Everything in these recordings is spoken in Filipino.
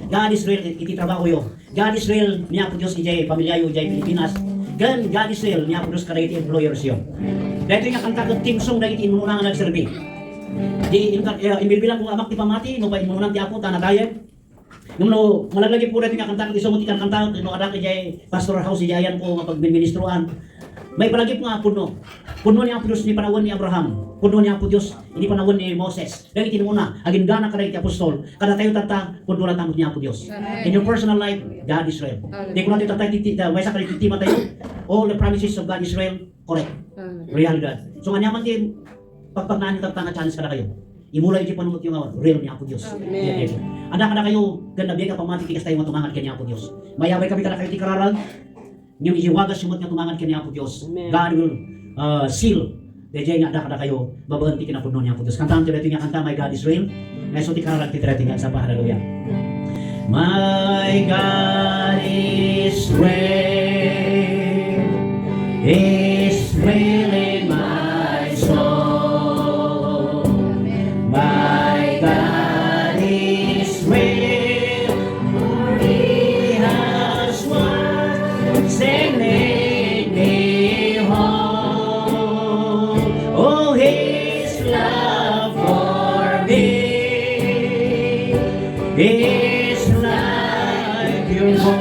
God Israel, iti trabaho yo. God Israel, niya po Diyos ijay pamilya yo, ijay Pilipinas. God Israel, niya po Diyos kada iti employers yo. Dahil nga kanta ko team song dahil iti imununang nagserbi. Di imbilbilang kong amak ti pamati, no pa imununang ti apo, tanadayag. No, malaglagi po dahil nga kanta ko ti song iti kanta, no adak ijay pastor house ijayan ko mapagministruan. May palagi po nga puno. Puno niya po Diyos ni panahon ni Abraham. Puno niya po Diyos ni panahon ni Moses. Dahil itinuna, aging gana ka rin ti apostol. Kada tayo tata, puno na tamot niya po Diyos. In your personal life, God Israel. Di ko natin tatay may sa kalitima tayo. All the promises of God Israel, correct. Real God. So nga naman din, pagpagnaan yung tatang chance ka na kayo. Imulay di panunod yung real niya po Diyos. Ada kayo, ganda biya ka pamati, tikas tayo matumangan kanya po Diyos. Mayaway kami kada kayo ti kararag. Yung iwagas yung nga tumangan kanya po Diyos. God will seal. Dahil nga ada kayo, babanti kinapuno niya po Diyos. Kantaan tira nga kanta, My God Israel. Ngayon so ti kararag ti tira nga sa pa, hallelujah. My God Israel is really my soul. My God Israel, for He has once made me whole. Oh, His love for me is like pure gold.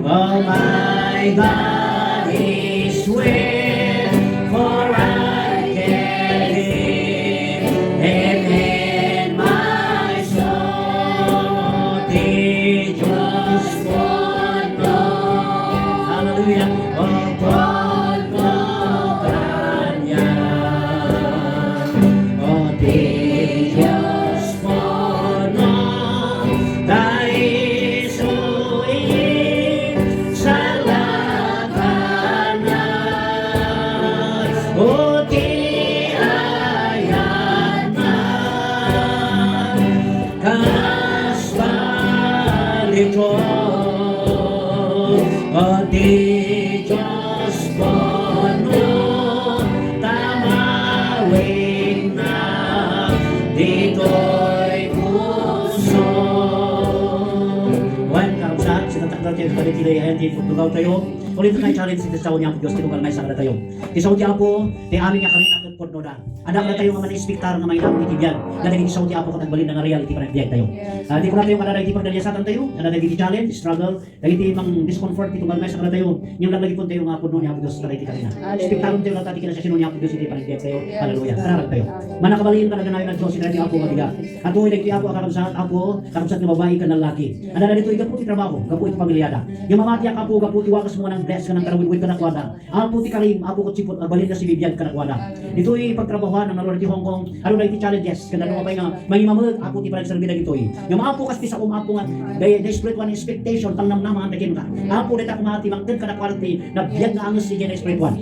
Oh, my God is with, for I can live, and in my soul He just won't know. Hallelujah. Oh, pagpapanya. Oh, He just won't know. Dahil suin sa labanan. Oh, di ayan man kas balito. Oh, di Diyos bono tamawin na dito'y puso. Wan karapsat, sinatakdal tayo sa kalitilay ayan, tinugaw tayo. Ulit na challenge sa tao niya po Diyos, tinugal na isang tayo. Isaw niya po, di amin niya kami na pagpudno na. Anak na tayo nga man-ispektar nga may namin itibiyag. Na naging isaw niya po kung nagbalin na nga reality pa nagbiyak tayo. Di ko na tayo kada iti pagdalyasatan tayo, kada iti challenge, struggle, iti mang discomfort, tinugal na isang tayo. Yung lagi po tayo nga pudno niya po Diyos, kada iti kanina. Ispektaron tayo na tati kina sa sino niya po Diyos, iti panagbiyak tayo. Hallelujah. Kararag tayo. Manakabaliin ka na ganayon ng Diyos, sinari ako mabiga. At kung nagti ako akarabsat na babae ka ng laki. Ano na dito, igaputi trabaho, gaputi pamilyada. Yung mamati ang kapo, gaputi wakas mo ng bless ka ng karawid ka nakwada. Apo ti kalim, apo ko sipot, balin na si Bibian ka nakwada. Dito pagtrabahuan ng naroon ti Hong Kong, ano na iti challenges, kanda nung mapay nga, may mamag, apo ti parang sarbi na dito Yung apo kasi sa umapo nga, desperate one expectation, tang namnaman naging ka. Apo dito kumati, mangkin ka nakwada ti, nabiyag na angas si desperate one.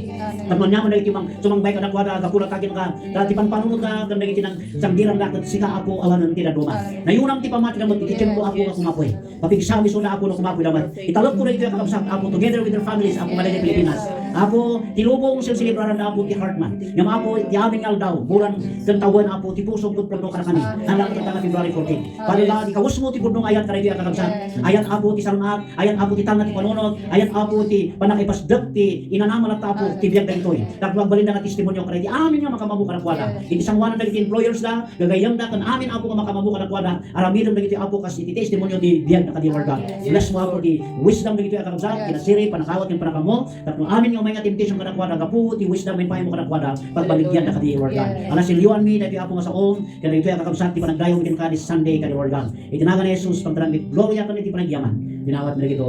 Tagman niya man na iti sumangbay ka nakwada, kapulat kagin ka, dati panpanunod ka, ganda iti ng sanggiran lakad, sika apo awanan ti naduma. Nayunang ti pamati naman, itikin ko ako nga kumapoy. Papigsami so na ako na kumapoy naman. Italog ko na ito yung kakabsat, apo together with their families, apo malay Pilipinas. Apo tilubong sila silibraran na apo ti Hartman. Yung apo ti aming aldaw, bulan kantawan apo ti pusong pagpagdo ka na kami. Anak kita nga February 14. Palila di kawas mo ti budnong ayat ka rin kakabsat. Ayat apo ti sarunat, ayat apo ti tanga ti panunod, ayat apo ti panakipasdak ti inanaman at apo ti biyag ganito Nagwagbalin na nga testimonyo ka rin. Amin nga makamamu ka nakwada. Iti sangwanan na iti employers na, gagayang na kan amin apo nga makamamu ka nakwada. Aramidon na iti apo kasi iti testimonyo ti biyag na kadi warga. Bless mo apo ti wisdom na iti kakabsat, kinasiri, panakawat yung panakamo. Tapos amin nga may nga temptation ka nakwada, gapu ti wisdom may pahay mo ka nakwada, pagbaligyan na kadi warga. Alas siliwan mi, dati apo nga sa om, kaya ito yung kakabsat, ti panagdayo mo ka this Sunday kadi warga. Itinaga na Jesus, pagtarangit, gloria ka na iti panagyaman. Dinawat mo na ito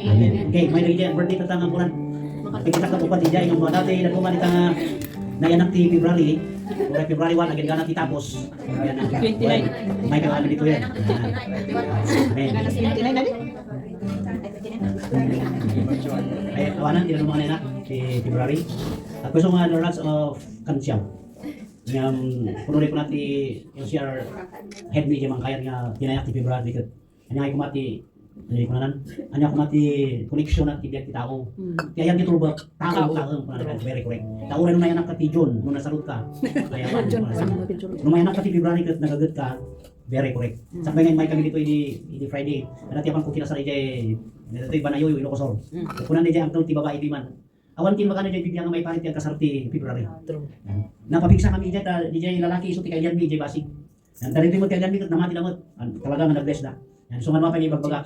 Amen. Okay, may nagiging birthday tatang bulan. Kita katupan ti jay ng mga dati na kumanita nga nayanak ti February. February 1 agad ganang titapos. 29. May kang dito yan. Amen. 29 na din. Ay, awanan tila ng mga nayanak si February. At gusto nga lots of kansyaw. Punulit ko natin yung CR head me yung mga kaya nga tinayak ti February. Kanya ay kumati Hindi ko na anya ko mati connection at tibiyag ti tao. Kaya yan dito ba tao very correct. Tao rin na yan ang kati John nung nasarot ka. Kaya man. Nung may anak ka ti February kat nagagat ka. Very correct. Sa ngayon may kami dito ini Friday. Dati apang ko kinasal ije dito banayo yung Ilocosor. Kunan ije ang ti babae piman. Awan kin magana ije bigyan nga may parit yang kasarti February. True. Napapigsa kami ije lalaki iso ti kailan mi ije basig. Yan dali mo ti kailan mi namati lamot. Talaga nga nag-bless na. Yan so man mapay bagbaga.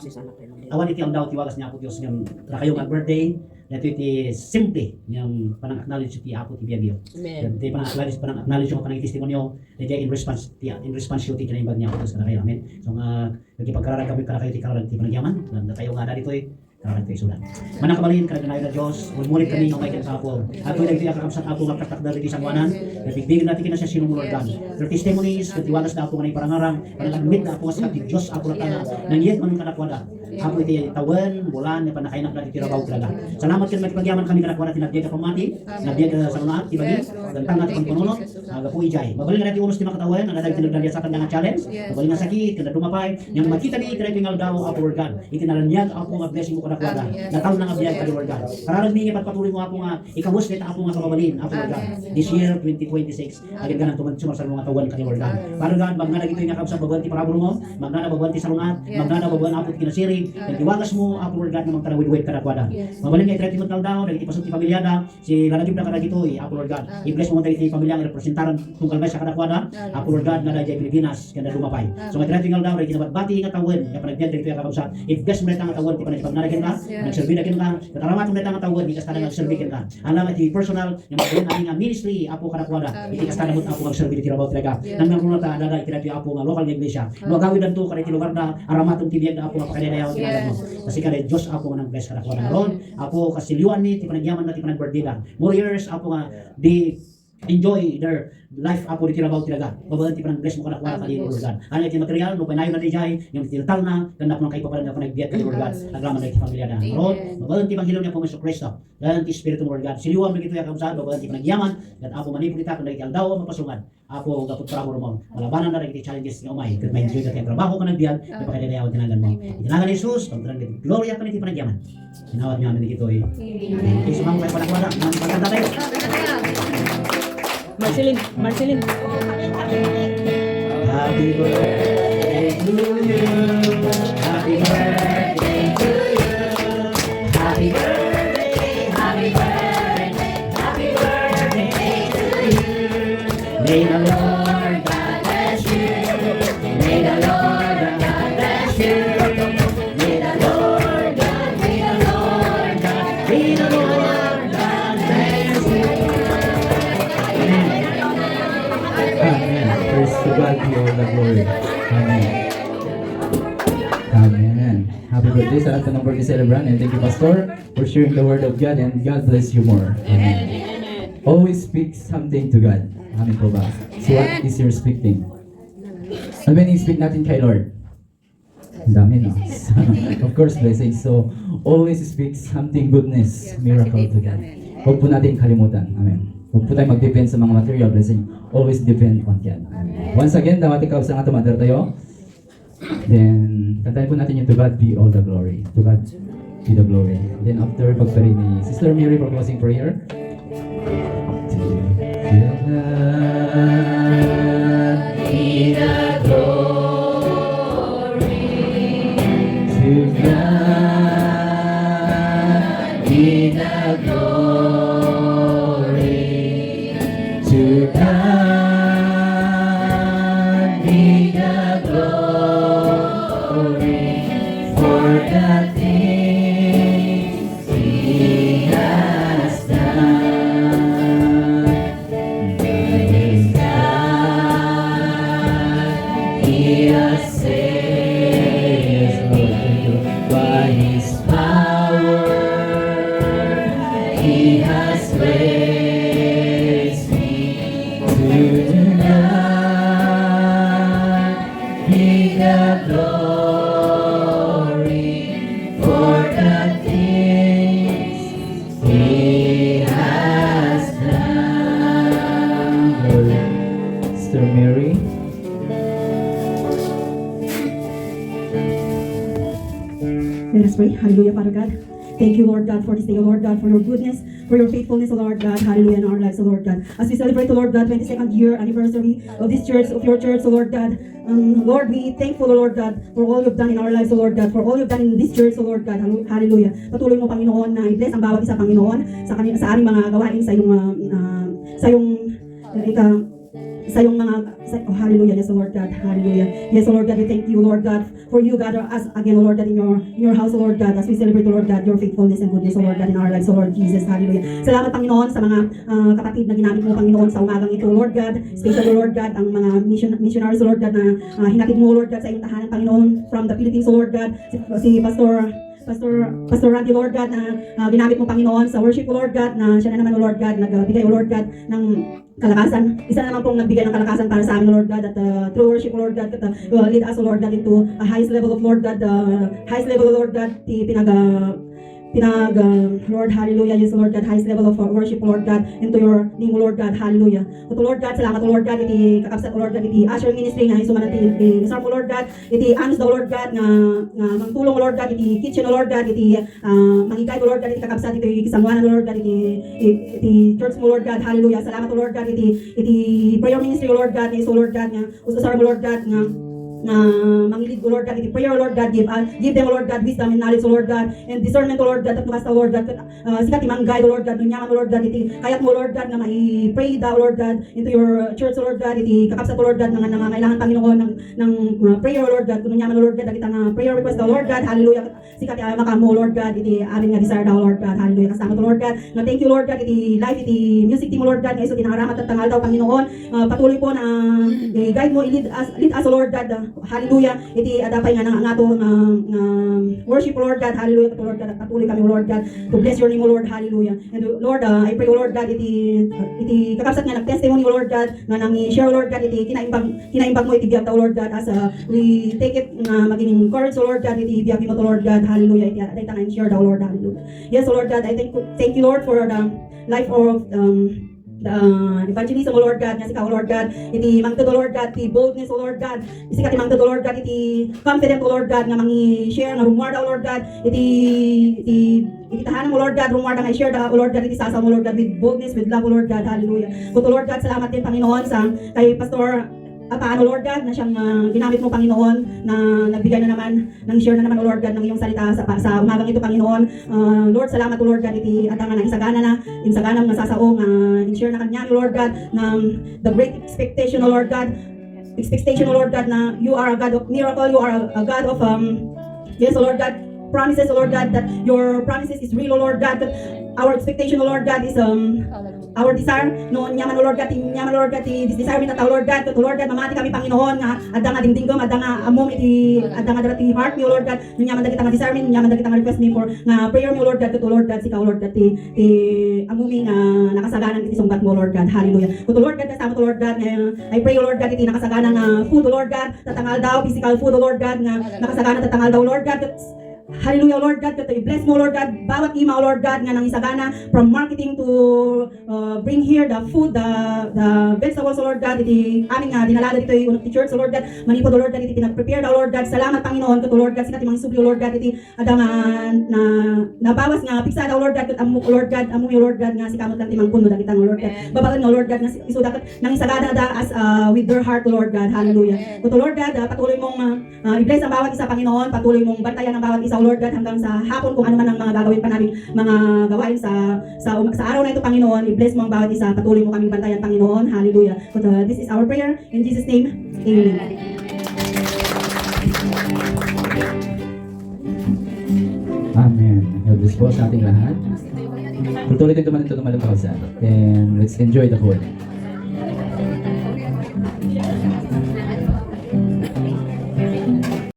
Awan iti ang daw tiwagas niya ako Dios ngam kayo nga birthday. Dito iti simple yung panang-acknowledge ti Apo ti Biagyo. Amen. Dito panang-acknowledge yung panang testimonyo dito in response ti kinaimbag niya ako sa kayo. Amen. So nga nagipagkararag kami kayo ti kararag ti panagyaman. Na kayo nga dito kararag ti isulan. Manang kabalin karaganayo na Diyos. Mulit kami ng may sa Apo. At kung nagtiyak kakamsat Apo nga taktak dito sa buwanan. Nabigbigin natin kina siya sinumulorgan. Their testimonies, katiwalas na Apo nga iparangarang. Panag-admit na Apo nga sa Diyos Apo na nangyet man kanakwada. Apo iti tawen, bulan, na panakainak na itirabaw talaga. Salamat kayo magpagyaman kami kanakwara tinagdiya ka pamati, nagdiya ka sa lunaat, tibagi, gantang natin pangpununot, aga po ijay. Mabaling nga natin unos di makatawen, ang nadag tinagdalya sa kanyang challenge, mabaling nga sakit, kanda dumapay, yung makita ni itinay pingal daw, Apo Lord God, itinaranyag Apo nga blessing mo kanakwara, nataw na nga biyag ka Lord God. Pararag ninyo pagpatuloy mo Apo nga, ikawus nita Apo nga kababalin, Apo Lord God. This year, 2026, agad ka nang sumarsal mga tawan ka Lord God. Para God, magnanag ito yung nakam sa babanti para mo, magnanag babanti sa lunaat, magnanag babanti Apo kinasiri, nagdiwagas mo Apo Lord God namang tarawid-wid kanakwada. Mabaling nga itrati mo daw, nagitipasok ti pamilyada, si lalagib na kanagito Apo Lord God. I-bless mo tayo ti pamilya nga representaran kung kalmay sa kanakwada, Apo Lord God nga na dyan Pilipinas, kanda lumapay. So itrati nga daw, kinabatbati nga tawin, nga panagdiyan dito yung kakabsat, i-bless mo na nga tawin, ti panagpagnaragin ka, nagserbi na ka, kataramat mo na nga tawin, di kastana nga serbikin ka. Alam at ti personal, nga magawin namin nga ministry, Apo kanakwada, iti kastana mo Apo nga serbi ti rabaw talaga. Nang nangulata, dada itirati Apo nga local nga iglesia, luagawin na to, kanay ti lugar na aramatong tibiyag na Apo nga pakadinayaw tinalan mo. Kasi kada Diyos Apo nga nag-bless ka na ko na ron. Apo kasiliwan ni, ti panagyaman na, ti panag-birthday na. More years, Apo nga, di enjoy their life Apo di tirabaw talaga. Babalan ti panag-bless mo ka na kuha ka di Lord God. Ano yung material, no panayon na di jay, yung tinatal na, ganda po ng kaipapalan na panag-biat ka di Lord God. Naglaman na iti pamilya na. Ron, babalan ti panghilom niya po Mr. Cristo. Galan ti Espiritu mo Lord God. Siliwan mo gito yung kamusahan, babalan ti panagyaman, at Apo manipul kita, kung nagiti aldaw, mapasungan. Apo gapot pramo mo. Malabanan na rin iti challenges nga umay. Kung may enjoy ka kayong trabaho ka nagbiyan, may pakadinayawan tinagan mo. Itinagan ni Jesus, pagdarang iti gloria pa niti panagyaman. Sinawad niya namin ito eh. Okay, so mga panakwada, maganda tayo. Marceline. Happy birthday to you. Happy birthday to you. Happy birthday, happy birthday, happy birthday to you. May the Lord God bless you. May the Lord God bless you. May the Lord God, may the Lord God, may the Lord God bless you. Amen. Praise to God be all the glory. Amen. Amen. Happy birthday sa lahat ng birthday celebrant, and thank you Pastor for sharing the word of God, and God bless you more. Amen. Always speak something to God. Amen po ba? So what is your speaking? Ano ba yung speak natin kay Lord? Ang dami no? Of course blessing. So always speak something goodness, miracle to God. Huwag po natin kalimutan. Amen. Huwag po tayo mag-depend sa mga material blessing. Always depend on God. Once again, dawati ka sa nga tumater tayo. Then, kantahin po natin yung To God be all the glory. To God be the glory. Then after, pagpari ni Sister Mary for closing prayer. To God be the glory. To God be the glory. To God be the glory for the things He has done. Praise God, He has saved by His power. He has raised me to God be the glory for the things He has done. Sister Mary. Let us pray. Hallelujah, Father God. Thank you, Lord God, for this day, Lord God, for your goodness. for your faithfulness, O Lord God, hallelujah, in our lives, O Lord God. As we celebrate, O Lord God, 22nd year anniversary of this church, of your church, O Lord God, Lord, we thankful, O Lord God, for all you've done in our lives, O Lord God, for all you've done in this church, O Lord God, hallelujah. Patuloy mo, Panginoon, na i-bless ang bawat isa, Panginoon, sa aming mga gawain sa iyong, oh, hallelujah, yes, O Lord God, hallelujah. Yes, O Lord God, we thank you, Lord God, for you, God, us again, O Lord God, in your house, O Lord God, as we celebrate, O Lord God, your faithfulness and goodness, O Lord God, in our lives, O Lord Jesus, hallelujah. Salamat, Panginoon, sa mga kapatid na ginamit mo, Panginoon, sa umagang ito, Lord God, especially, Lord God, ang mga missionaries, Lord God, na hinatid mo, Lord God, sa iyong tahanan, Panginoon, from the Philippines, O Lord God, si Pastor Randy, Lord God, na ginamit mo, Panginoon, sa worship, O Lord God, na siya na naman, O Lord God, nagbigay, O Lord God, ng kalakasan. Isa na naman pong nagbigay ng kalakasan para sa amin, Lord God, at through worship, Lord God, at lead us, Lord God, into a highest level of Lord God, highest level, Lord God, Lord, hallelujah, yes, Lord God, highest level of worship, Lord God, into your name, Lord God, hallelujah. Kuto, Lord God, salamat, Lord God, iti kakabsat, Lord God, iti usher ministry, nga isuman iti isar mo, Lord God, iti anos daw, Lord God, nga mangtulong, Lord God, iti kitchen, Lord God, iti mangigay, Lord God, iti kakabsat, iti kisangwanan, Lord God, iti church mo, Lord God, hallelujah. Salamat, Lord God, iti prayer ministry, Lord God, iso, Lord God, nga usasar mo, Lord God, nga mangilid ko, Lord God, iti prayer, Lord God, give them, Lord God, wisdom and knowledge, Lord God, and discernment, Lord God, at basta, Lord God, sikat imang guide, Lord God, nunyaman, Lord God, iti kayat mo, Lord God, na mai-pray daw, Lord God, into your church, Lord God, iti kakapsat, Lord God, nga nangangailangan, Panginoon, ng prayer, Lord God, nunyaman, Lord God, kita nga prayer request daw, Lord God, hallelujah, sikat makamo, Lord God, iti amin nga desire daw, Lord God, hallelujah, kasama to, Lord God, na thank you, Lord God, iti life, iti music team, Lord God, nga iso tinangaramat at tangal daw, Panginoon, patuloy po na guide mo, lead us, Lord God, hallelujah, iti adapay nga ng ato worship, Lord God, hallelujah, Lord God, patuloy kami, Lord God, to bless your name, Lord, hallelujah. And Lord, I pray, Lord God, iti kakapsat nga nag-testimony, Lord God, nga nang i-share, Lord God, iti kinaimbag mo, iti biyag daw, Lord God, as we take it nga maging courage, Lord God, iti biyag mo to, Lord God, hallelujah, iti atay tangan share daw, Lord, hallelujah. Yes, Lord God, I thank you, Lord, for the life of the evangelism, O Lord God, nga sika, O Lord God, iti mangtod, O Lord God, iti boldness, O Lord God, isikat iti mangtod, O Lord God, iti confident, O Lord God, nga mangi-share, nga rumwarda, O Lord God, iti tahanan mo, Lord God, rumwarda nga i-share, O Lord God, iti sasa mo, Lord God, with boldness, with love, O Lord God, hallelujah. Kuto, Lord God, salamat din, Panginoon, sa kay Pastor paano, Lord God, na siyang ginamit mo, Panginoon, na nagbigay na naman, nang share na naman, O Lord God, ng iyong salita sa umagang ito, Panginoon. Lord, salamat, O Lord God, iti atanga na insagana ng sasaong, in-share na kanya, O Lord God, na the great expectation, O Lord God, O Lord God, na you are a God of miracle, you are a God of, yes, O Lord God, promises, O Lord God, that your promises is real, O Lord God, that our expectation, O Lord God, is our desire, no, nyaman, O Lord God, this desire minata, O Lord God, to Lord God, mamati kami, Panginoon, nga adda nga dingdinggom, adda nga amom, adda nga darati heart mi, O Lord God, nyaman da kita nga desire mi, nyaman da kita nga request mi for nga prayer mi, O Lord God, to Lord God, sika, O Lord God, ti amumi nga nakasaganan iti sungbat mo, Lord God, hallelujah. To Lord God, kasama to Lord God, I pray, O Lord God, iti nakasaganan nga food, O Lord God, tatangal daw, physical food, O Lord God, nga nakasaganan tatangal daw, Lord God, hallelujah, Lord God, that bless mo, Lord God, bawat ima, Lord God, nga nang isagana from marketing to bring here the food, the vegetables, Lord God, iti aming nga dinalada dito yung church, Lord God, manipod, Lord God, iti pinag-prepare daw, Lord God, salamat, Panginoon, to Lord God, sikat imang subli, Lord God, iti ada nga na bawas nga piksa daw, Lord God, kat amok, Lord God, amok yung Lord God, nga sikamot lang timang puno, dakita ng Lord God, babalan mo, Lord God, nga isudat nang isagana da as with their heart, Lord God, hallelujah. Kuto, Lord God, patuloy mong i-bless ang bawat isa, Panginoon, patuloy mong bantayan ang bawat isa, Lord God, hanggang sa hapon kung ano man ang mga gagawin pa namin mga gawain sa araw na ito, Panginoon, i-bless mo ang bawat isa, patuloy mo kaming bantayan, Panginoon, hallelujah. But, this is our prayer in Jesus' name, amen. Amen. God bless po sa ating lahat. Tutuloy din naman ito lumalabas and let's enjoy the food.